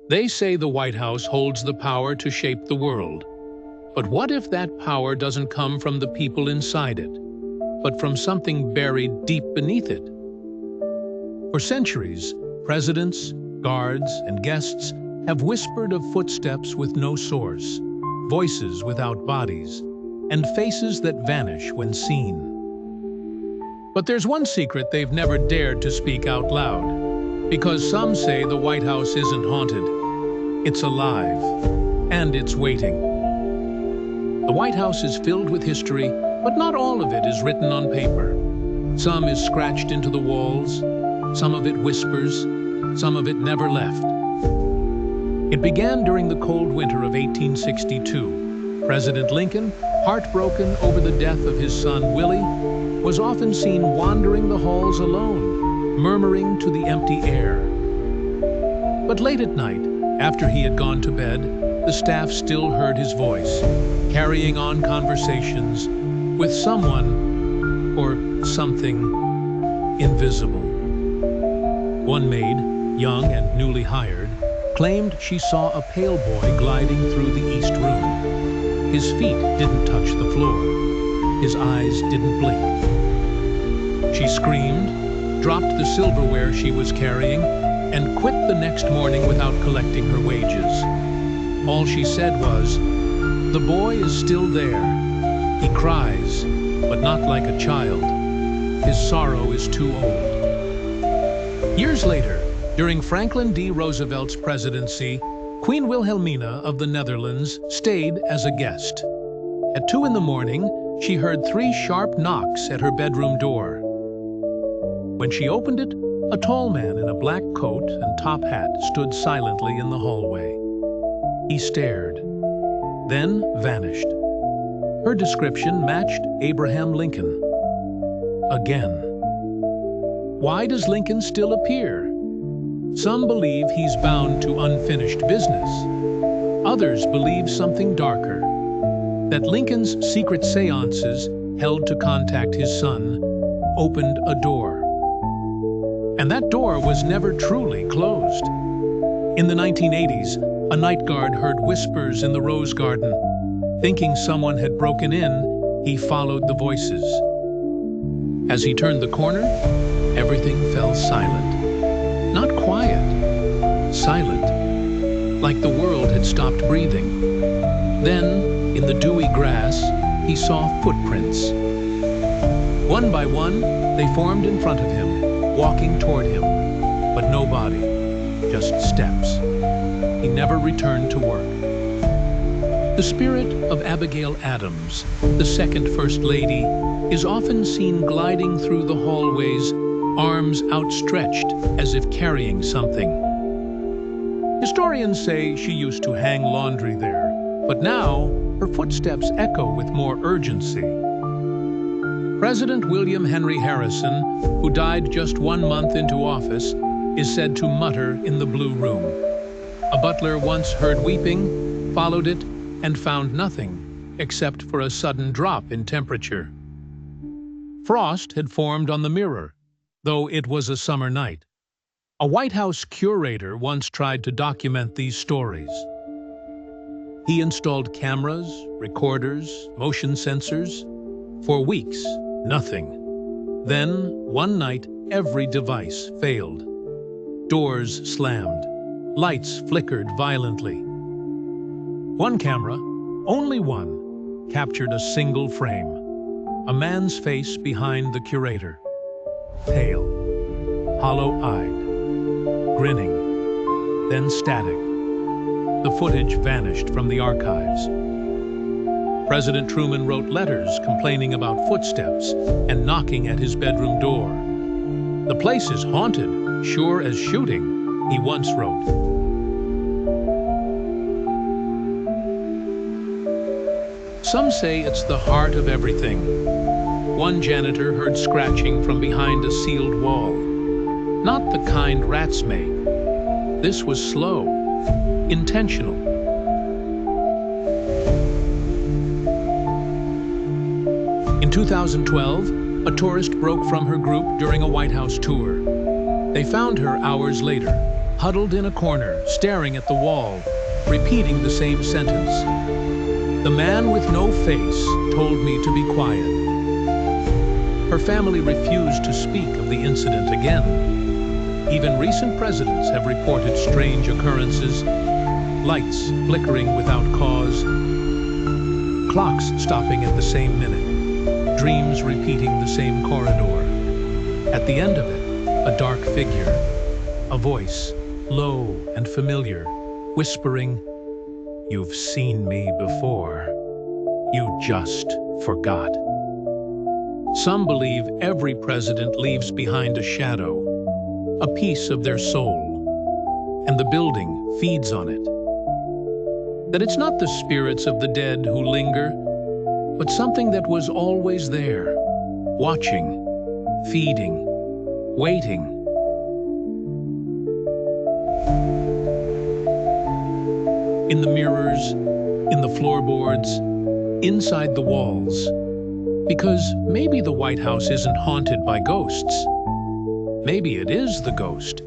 They say the White House holds the power to shape the world. But what if that power doesn't come from the people inside it, but from something buried deep beneath it? For centuries, presidents, guards, and guests have whispered of footsteps with no source, voices without bodies, and faces that vanish when seen. But there's one secret they've never dared to speak out loud, because some say the White House isn't haunted. It's alive, and it's waiting. The White House is filled with history, but not all of it is written on paper. Some is scratched into the walls, some of it whispers, some of it never left. It began during the cold winter of 1862. President Lincoln, heartbroken over the death of his son Willie, was often seen wandering the halls alone, murmuring to the empty air. But late at night, after he had gone to bed, the staff still heard his voice, carrying on conversations with someone or something invisible. One maid, young and newly hired, claimed she saw a pale boy gliding through the east room. His feet didn't touch the floor. His eyes didn't blink. She screamed, dropped the silverware she was carrying, and quit the next morning without collecting her wages. All she said was, "The boy is still there. He cries, but not like a child. His sorrow is too old." Years later, during Franklin D. Roosevelt's presidency, Queen Wilhelmina of the Netherlands stayed as a guest. At 2 in the morning, she heard 3 sharp knocks at her bedroom door. When she opened it, a tall man in a black coat and top hat stood silently in the hallway. He stared, then vanished. Her description matched Abraham Lincoln. Again. Why does Lincoln still appear? Some believe he's bound to unfinished business. Others believe something darker, that Lincoln's secret seances, held to contact his son, opened a door. And that door was never truly closed. In the 1980s, a night guard heard whispers in the rose garden. Thinking someone had broken in, he followed the voices. As he turned the corner, everything fell silent. Not quiet, silent, like the world had stopped breathing. Then, in the dewy grass, he saw footprints. One by one, they formed in front of him, walking toward him, but no body, just steps. He never returned to work. The spirit of Abigail Adams, the second First Lady, is often seen gliding through the hallways, arms outstretched as if carrying something. Historians say she used to hang laundry there, but now her footsteps echo with more urgency. President William Henry Harrison, who died just 1 month into office, is said to mutter in the Blue Room. A butler once heard weeping, followed it, and found nothing except for a sudden drop in temperature. Frost had formed on the mirror, though it was a summer night. A White House curator once tried to document these stories. He installed cameras, recorders, motion sensors. For weeks, nothing. Then, one night, every device failed. Doors slammed. Lights flickered violently. One camera, only one, captured a single frame. A man's face behind the curator. Pale, hollow-eyed, grinning, then static. The footage vanished from the archives. President Truman wrote letters complaining about footsteps and knocking at his bedroom door. "The place is haunted, sure as shooting," he once wrote. Some say it's the heart of everything. One janitor heard scratching from behind a sealed wall. Not the kind rats make. This was slow, intentional. In 2012, a tourist broke from her group during a White House tour. They found her hours later, huddled in a corner, staring at the wall, repeating the same sentence. The man with no face told me to be quiet. Her family refused to speak of the incident again. Even recent presidents have reported strange occurrences, lights flickering without cause, clocks stopping at the same minute, dreams repeating the same corridor. At the end of it, a dark figure, a voice, low and familiar, whispering, "You've seen me before. You just forgot." Some believe every president leaves behind a shadow, a piece of their soul, and the building feeds on it. That it's not the spirits of the dead who linger, but something that was always there, watching, feeding, waiting. In the mirrors, in the floorboards, inside the walls. Because maybe the White House isn't haunted by ghosts. Maybe it is the ghost